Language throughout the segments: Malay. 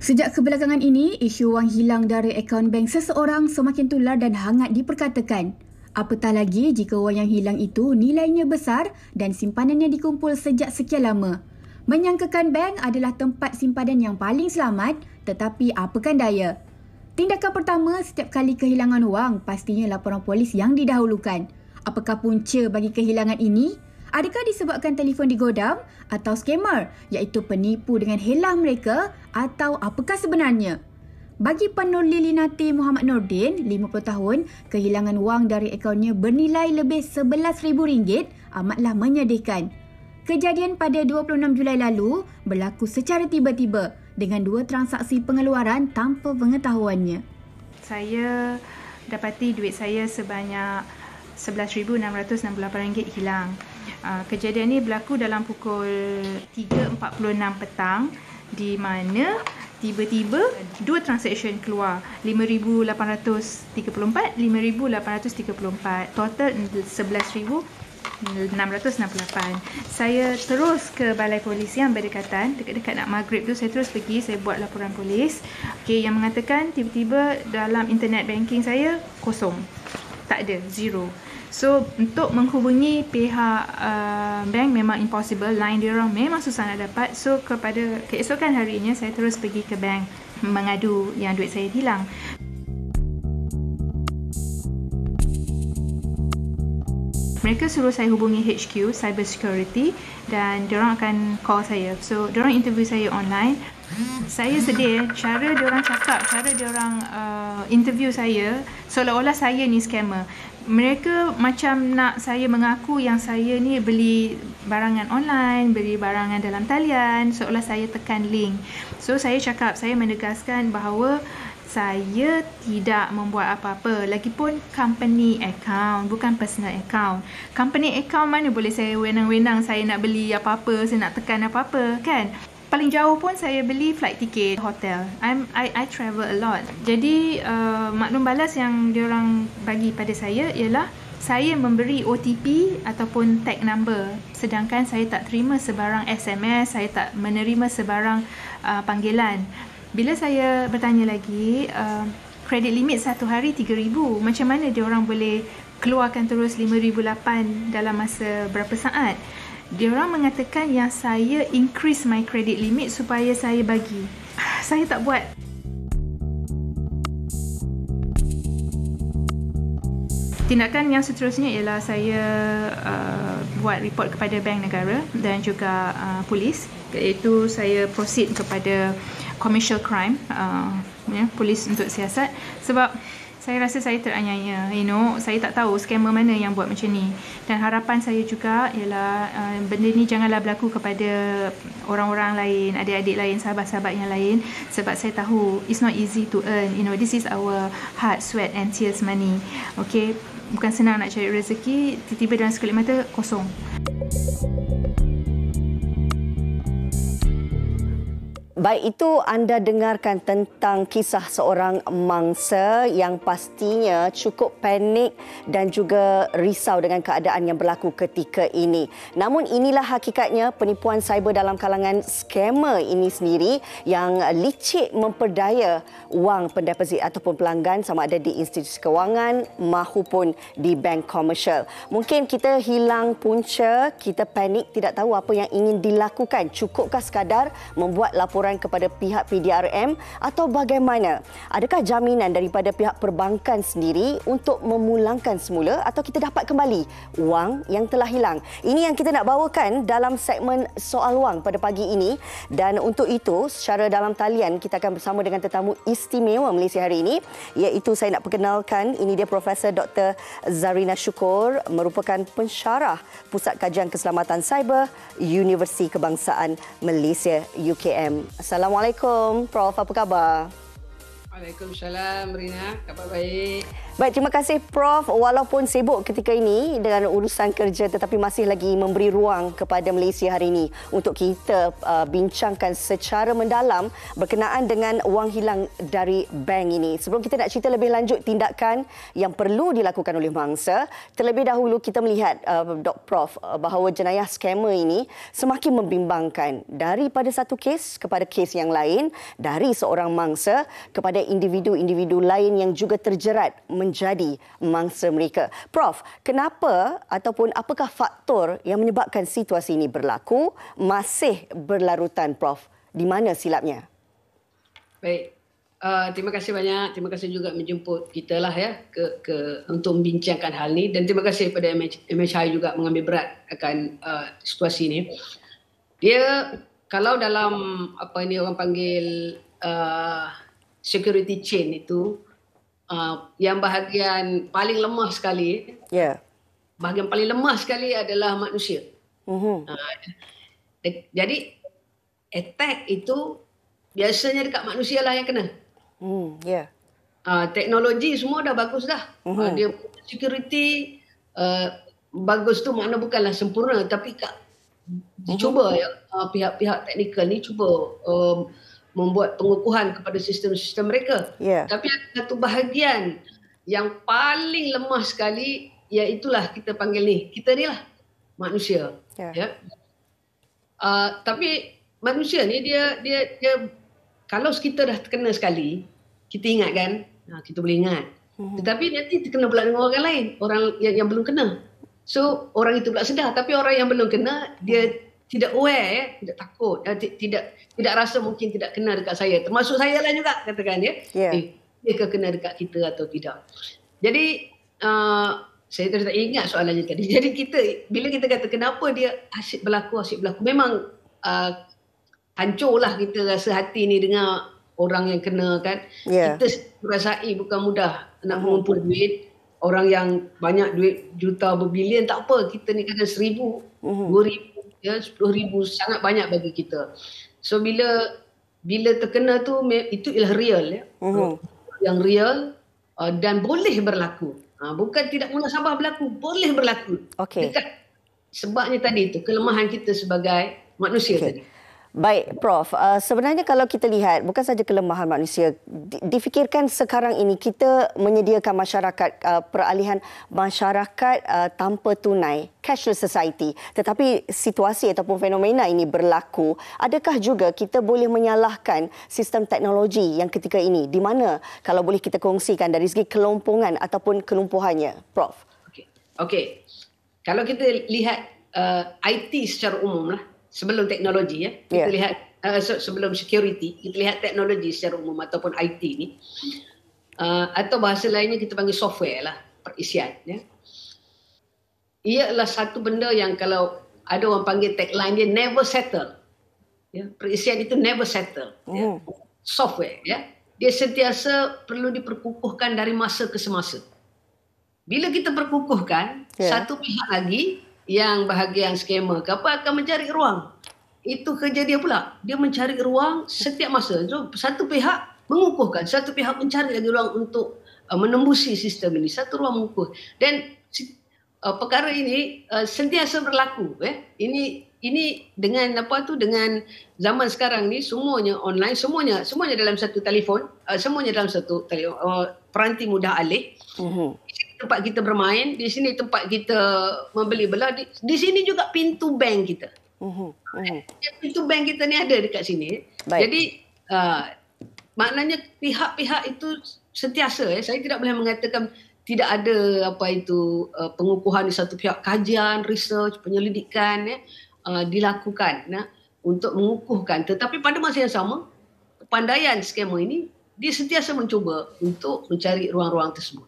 Sejak kebelakangan ini, isu wang hilang dari akaun bank seseorang semakin tular dan hangat diperkatakan. Apatah lagi jika wang yang hilang itu nilainya besar dan simpanannya dikumpul sejak sekian lama. Menyangkakan bank adalah tempat simpanan yang paling selamat, tetapi apakan daya. Tindakan pertama setiap kali kehilangan wang pastinya laporan polis yang didahulukan. Apakah punca bagi kehilangan ini? Adakah disebabkan telefon digodam atau skamer iaitu penipu dengan helah mereka atau apakah sebenarnya? Bagi penulis Linati Muhammad Nordin, 50 tahun, kehilangan wang dari akaunnya bernilai lebih RM11,000 amatlah menyedihkan. Kejadian pada 26 Julai lalu berlaku secara tiba-tiba dengan 2 transaksi pengeluaran tanpa pengetahuannya. Saya dapati duit saya sebanyak RM11,668 hilang. Kejadian ini berlaku dalam pukul 3.46 petang di mana tiba-tiba 2 transaksi keluar, RM5,834, RM5,834, total RM11,668. Saya terus ke balai polis yang berdekatan, dekat-dekat nak maghrib tu saya terus pergi, saya buat laporan polis. Yang mengatakan tiba-tiba dalam internet banking saya kosong. Tak ada, zero. So, untuk menghubungi pihak bank memang impossible. Line dia orang memang susah nak dapat. So, kepada keesokan harinya, saya terus pergi ke bank mengadu yang duit saya hilang. Mereka suruh saya hubungi HQ, Cyber Security, dan diorang akan call saya. So, diorang interview saya online. Saya sedih cara diorang cakap, cara diorang interview saya seolah-olah saya ni scammer. Mereka macam nak saya mengaku yang saya ni beli barangan online, beli barangan dalam talian, seolah saya tekan link. So, saya cakap, saya menegaskan bahawa saya tidak membuat apa-apa. Lagipun company account, bukan personal account. Company account mana boleh saya wenang-wenang saya nak beli apa-apa, saya nak tekan apa-apa, kan? Paling jauh pun saya beli flight ticket hotel. I travel a lot. Jadi maklum balas yang diorang bagi pada saya ialah saya memberi OTP ataupun tag number, sedangkan saya tak terima sebarang SMS, saya tak menerima sebarang panggilan. Bila saya bertanya lagi, kredit limit satu hari RM3,000. Macam mana diorang boleh keluarkan terus RM5,008 dalam masa berapa saat? Diorang mengatakan yang saya increase my credit limit supaya saya bagi. Saya tak buat. Tindakan yang seterusnya ialah saya buat report kepada Bank Negara dan juga polis, iaitu saya proceed kepada commercial crime, polis untuk siasat, sebab saya rasa saya teraniaya. Saya tak tahu scammer mana yang buat macam ni. Dan harapan saya juga ialah benda ni janganlah berlaku kepada orang-orang lain, adik-adik lain, sahabat-sahabat yang lain, sebab saya tahu it's not easy to earn. This is our hard, sweat and tears money. Okay, bukan senang nak cari rezeki, tiba-tiba dalam sekelip mata kosong. Baik, itu anda dengarkan tentang kisah seorang mangsa yang pastinya cukup panik dan juga risau dengan keadaan yang berlaku ketika ini. Namun inilah hakikatnya penipuan cyber dalam kalangan scammer ini sendiri yang licik memperdaya wang pendeposit ataupun pelanggan sama ada di institusi kewangan mahupun di bank komersial. Mungkin kita hilang punca, kita panik, tidak tahu apa yang ingin dilakukan. Cukupkah sekadar membuat laporan kepada pihak PDRM atau bagaimana? Adakah jaminan daripada pihak perbankan sendiri untuk memulangkan semula atau kita dapat kembali wang yang telah hilang? Ini yang kita nak bawakan dalam segmen Soal Wang pada pagi ini, dan untuk itu secara dalam talian kita akan bersama dengan tetamu istimewa Malaysia hari ini, iaitu saya nak perkenalkan, ini dia Profesor Dr. Zarina Syukur, merupakan pensyarah Pusat Kajian Keselamatan Cyber Universiti Kebangsaan Malaysia UKM. Assalamualaikum, Prof. Apa khabar? Waalaikumsalam, Rina. Khabar baik. Baik, terima kasih Prof. Walaupun sibuk ketika ini dengan urusan kerja tetapi masih lagi memberi ruang kepada Malaysia hari ini untuk kita bincangkan secara mendalam berkenaan dengan wang hilang dari bank ini. Sebelum kita nak cerita lebih lanjut tindakan yang perlu dilakukan oleh mangsa, terlebih dahulu kita melihat Dr. Prof bahawa jenayah skamer ini semakin membimbangkan daripada satu kes kepada kes yang lain, dari seorang mangsa kepada individu-individu lain yang juga terjerat menjadi mangsa mereka. Prof, kenapa ataupun apakah faktor yang menyebabkan situasi ini berlaku masih berlarutan, Prof? Di mana silapnya? Baik. Terima kasih banyak. Terima kasih juga menjemput kita lah ya untuk membincangkan hal ini, dan terima kasih kepada MHI juga mengambil berat akan situasi ini. Dia kalau dalam apa ini orang panggil security chain itu, yang bahagian paling lemah sekali, bahagian paling lemah sekali adalah manusia. Jadi attack itu biasanya dekat manusia lah yang kena. Teknologi semua dah bagus dah. Dia security bagus tu makna bukanlah sempurna, tapi cuba ya pihak-pihak teknikal ni cuba membuat pengukuhan kepada sistem-sistem mereka. Tapi ada satu bahagian yang paling lemah sekali, iaitulah kita panggil ni, kita ni lah manusia. Tapi manusia ni dia kalau kita dah terkena sekali, kita ingat kan, kita boleh ingat. Tetapi nanti terkena pula dengan orang lain, orang yang belum kena. So orang itu pula sedar, tapi orang yang belum kena dia tidak aware, tidak takut, tidak rasa mungkin tidak kena dekat saya. Termasuk saya lah juga katakan dia. Dia kena dekat kita atau tidak. Jadi saya tak ingat soalannya tadi. Jadi bila kita kata kenapa dia asyik berlaku, memang hancurlah kita rasa hati ni dengar orang yang kena kan. Kita merasai bukan mudah nak mengumpul duit. Orang yang banyak duit juta berbilion tak apa, kita ni kadang 1,000, 2,000, 10,000 sangat banyak bagi kita. So bila terkena tu itu ialah real ya. Yang real dan boleh berlaku. Bukan tidak munasabah berlaku, boleh berlaku. Dekat sebabnya tadi itu kelemahan kita sebagai manusia tadi. Baik, Prof. Sebenarnya kalau kita lihat, bukan saja kelemahan manusia, difikirkan sekarang ini kita menyediakan masyarakat, peralihan masyarakat tanpa tunai, cashless society. Tetapi situasi ataupun fenomena ini berlaku, adakah juga kita boleh menyalahkan sistem teknologi yang ketika ini? Di mana kalau boleh kita kongsikan dari segi kelompongan ataupun kelumpuhannya, Prof? Okey. Kalau kita lihat IT secara umum lah, sebelum teknologi ya, kita lihat sebelum security, kita lihat teknologi secara umum ataupun IT ni, atau bahasa lainnya kita panggil software lah, perisian ya. Ia adalah satu benda yang kalau ada orang panggil tagline dia never settle. Ya, perisian itu never settle. Ya. Software ya, dia sentiasa perlu diperkukuhkan dari masa ke semasa. Bila kita perkukuhkan, satu pihak lagi yang bahagian skamer ke apa akan mencari ruang. Itu kerja dia pula. Dia mencari ruang setiap masa. So, satu pihak mengukuhkan, satu pihak mencari lagi ruang untuk menembusi sistem ini. Satu ruang mengukuh. Dan perkara ini sentiasa berlaku. Ini dengan dengan zaman sekarang ni semuanya online, semuanya dalam satu telefon, semuanya dalam satu peranti mudah alih. Tempat kita bermain, di sini tempat kita membeli bela, di sini juga pintu bank kita. Pintu bank kita ni ada dekat sini. Baik. Jadi maknanya pihak-pihak itu sentiasa, saya tidak boleh mengatakan tidak ada pengukuhan di satu pihak, kajian, research, penyelidikan dilakukan untuk mengukuhkan. Tetapi pada masa yang sama, kepandaian skamer ini dia sentiasa mencuba untuk mencari ruang-ruang tersebut.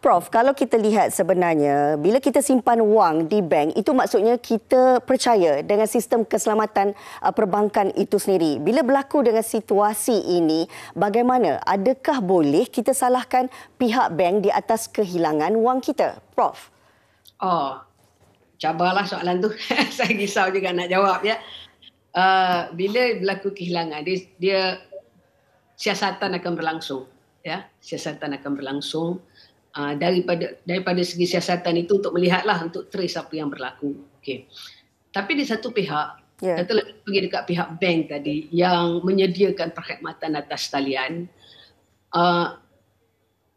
Prof, kalau kita lihat sebenarnya bila kita simpan wang di bank, itu maksudnya kita percaya dengan sistem keselamatan perbankan itu sendiri. Bila berlaku dengan situasi ini, bagaimana? Adakah boleh kita salahkan pihak bank di atas kehilangan wang kita, Prof? Cabarlah soalan tu. Saya risau juga nak jawab ya. Bila berlaku kehilangan, dia siasatan akan berlangsung. Ya, siasatan akan berlangsung. daripada segi siasatan itu untuk melihatlah, untuk trace apa yang berlaku. Okey. Tapi di satu pihak, katalah pergi dekat pihak bank tadi yang menyediakan perkhidmatan atas talian,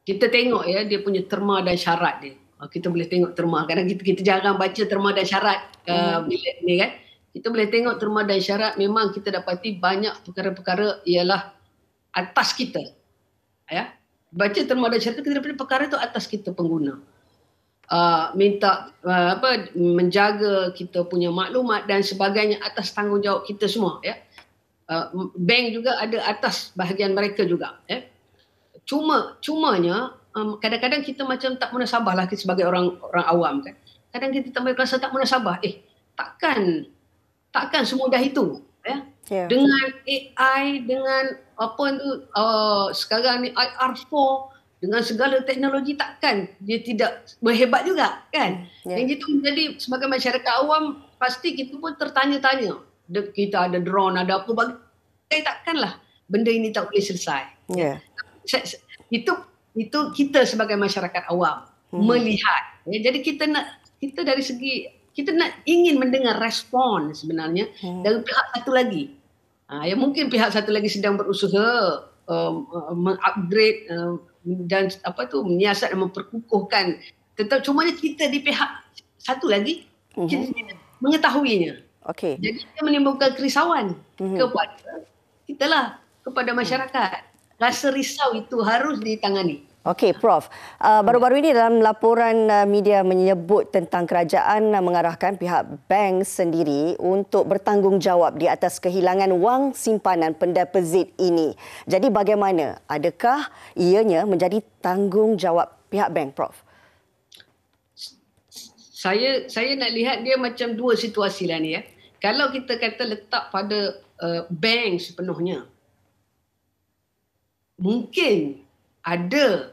kita tengok ya dia punya terma dan syarat dia. Kita boleh tengok terma. Kadang kita jarang baca terma dan syarat bila ni kan. Kita boleh tengok terma dan syarat, memang kita dapati banyak perkara-perkara ialah atas kita. Ya. Baca terma dan syarat, kita dapati perkara itu atas kita pengguna. Minta menjaga kita punya maklumat dan sebagainya atas tanggungjawab kita semua ya. Bank juga ada atas bahagian mereka juga ya. Cumanya kadang-kadang kita macam tak munasabah lah sebagai orang awam kan. Kadang kita tambah rasa tak munasabah. Takkan semudah itu ya. Dengan AI, dengan apa tu sekarang ni IR4, dengan segala teknologi, takkan dia tidak berhebat juga kan. Yang itu menjadi sebagai masyarakat awam pasti kita pun tertanya-tanya. Kita ada drone, ada apa bagai, takkanlah benda ini tak boleh selesai. Itu kita sebagai masyarakat awam melihat. Jadi kita dari segi kita ingin mendengar respon sebenarnya dari pihak satu lagi. Yang mungkin pihak satu lagi sedang berusaha mengupgrade dan menyiasat dan memperkukuhkan. Tetapi kita di pihak satu lagi kita tidak mengetahuinya. Jadi dia menimbulkan kerisauan kepada kita lah, kepada masyarakat. Rasa risau itu harus ditangani. Okey, Prof. Baru-baru ini dalam laporan media menyebut tentang kerajaan mengarahkan pihak bank sendiri untuk bertanggungjawab di atas kehilangan wang simpanan pendeposit ini. Jadi bagaimana? Adakah ianya menjadi tanggungjawab pihak bank, Prof? Saya nak lihat dia macam dua situasi lah ni ya. Kalau kita kata letak pada bank sepenuhnya, mungkin ada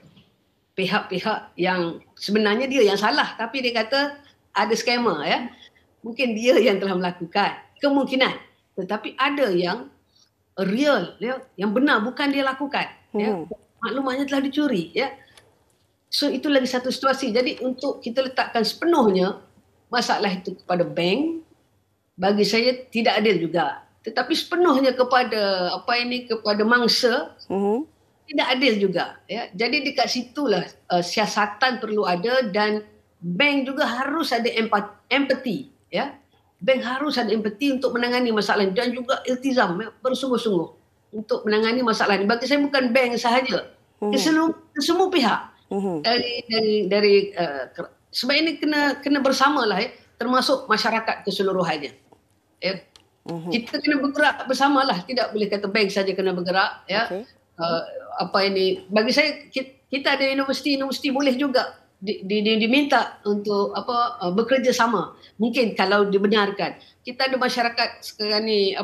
pihak-pihak yang sebenarnya dia yang salah tapi dia kata ada scammer ya. Mungkin dia yang telah melakukan. Kemungkinan. Tetapi ada yang real ya, yang benar bukan dia lakukan ya. Maklumatnya telah dicuri ya. So itu lagi satu situasi. Jadi untuk kita letakkan sepenuhnya masalah itu kepada bank, bagi saya tidak adil juga. Tetapi sepenuhnya kepada kepada mangsa tidak adil juga ya. Jadi dekat situlah siasatan perlu ada dan bank juga harus ada empati ya. Bank harus ada empati untuk menangani masalah ini dan juga iltizam ya, bersungguh-sungguh untuk menangani masalah ini. Bagi saya bukan bank sahaja, ke semua pihak. Dari sebab ini kena bersamalah ya, termasuk masyarakat keseluruhannya. Ya. Kita kena bergerak bersamalah, tidak boleh kata bank saja kena bergerak ya. Bagi saya kita ada universiti boleh juga diminta untuk bekerja sama. Mungkin kalau dibenarkan. Kita ada masyarakat sekarang ni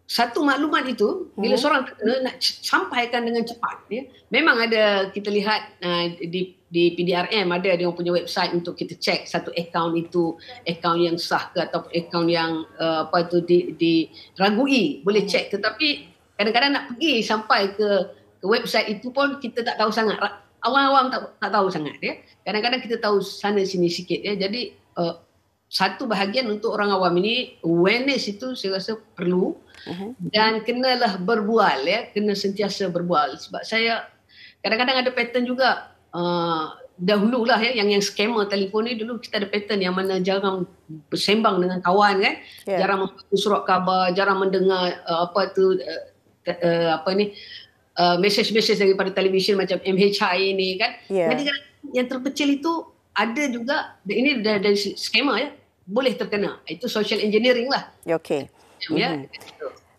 satu maklumat itu bila seorang nak sampaikan dengan cepat ya. Memang ada kita lihat di PDRM ada dia punya website untuk kita cek satu akaun itu akaun yang sah ke atau akaun yang diragui, boleh cek. Tetapi kadang-kadang nak pergi sampai ke website itu pun kita tak tahu sangat. Awam-awam tak tahu sangat ya. Kadang-kadang kita tahu sana sini sikit ya. Jadi satu bahagian untuk orang awam ini awareness itu saya rasa perlu dan kenalah berbual ya, kena sentiasa berbual. Sebab saya kadang-kadang ada pattern juga dahululah ya yang scammer telefon ni. Dulu kita ada pattern yang mana jarang bersembang dengan kawan kan, jarang membaca surat khabar, jarang mendengar mesej-mesej daripada televisyen macam MHI ini kan. Jadi yang terkecil itu ada juga ini dari skema ya, boleh terkena. Itu social engineering lah. Okey.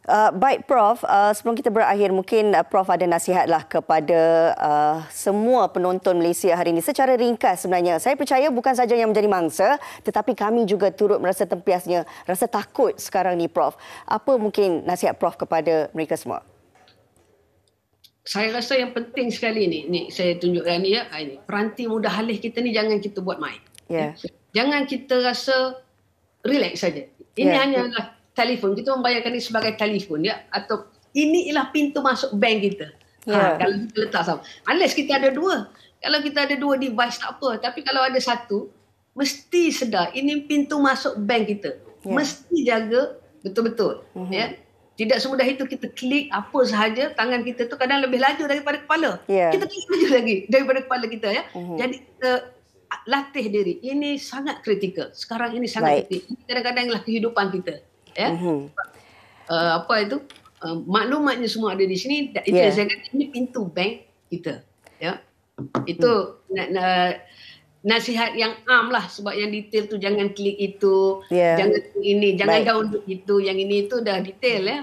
Baik Prof, sebelum kita berakhir mungkin Prof ada nasihatlah kepada semua penonton Malaysia hari ini secara ringkas. Sebenarnya saya percaya bukan saja yang menjadi mangsa tetapi kami juga turut merasa tempiasnya, rasa takut sekarang ni Prof. Apa mungkin nasihat Prof kepada mereka semua? Saya rasa yang penting sekali ni saya tunjukkan ni ya, ini peranti mudah halih kita ni jangan kita buat main. Jangan kita rasa relax saja. Ini hanyalah telefon. Kita membayangkan ini sebagai telefon ya, atau ini ialah pintu masuk bank kita. Kalau kita letak sama. Unless kita ada dua. Kalau kita ada dua device tak apa. Tapi kalau ada satu, mesti sedar ini pintu masuk bank kita. Mesti jaga betul-betul. Ya. Tidak semudah itu kita klik apa sahaja, tangan kita tu kadang lebih laju daripada kepala. Kita klik laju lagi daripada kepala kita. Ya. Jadi kita latih diri. Ini sangat kritikal. Sekarang ini sangat kritikal. Kadang-kadang adalah kehidupan kita. Ya. Apa itu? Maklumatnya semua ada di sini. Itu yang saya kata, ini pintu bank kita. Ya. Itu nasihat yang am lah, sebab yang detail tu jangan klik itu, jangan ini, jangan download itu, yang ini itu dah detail ya.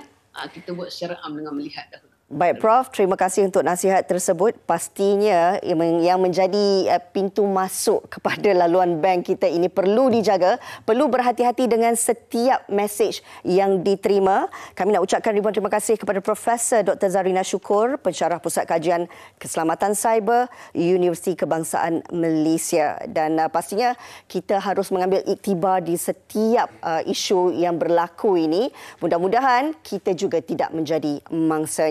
Kita buat secara am dengan melihat dahulu. Baik Prof, terima kasih untuk nasihat tersebut. Pastinya yang menjadi pintu masuk kepada laluan bank kita ini perlu dijaga, perlu berhati-hati dengan setiap mesej yang diterima. Kami nak ucapkan ribuan terima kasih kepada Profesor Dr. Zarina Syukur, pensyarah Pusat Kajian Keselamatan Cyber Universiti Kebangsaan Malaysia. Dan pastinya kita harus mengambil iktibar di setiap isu yang berlaku ini. Mudah-mudahan kita juga tidak menjadi mangsa.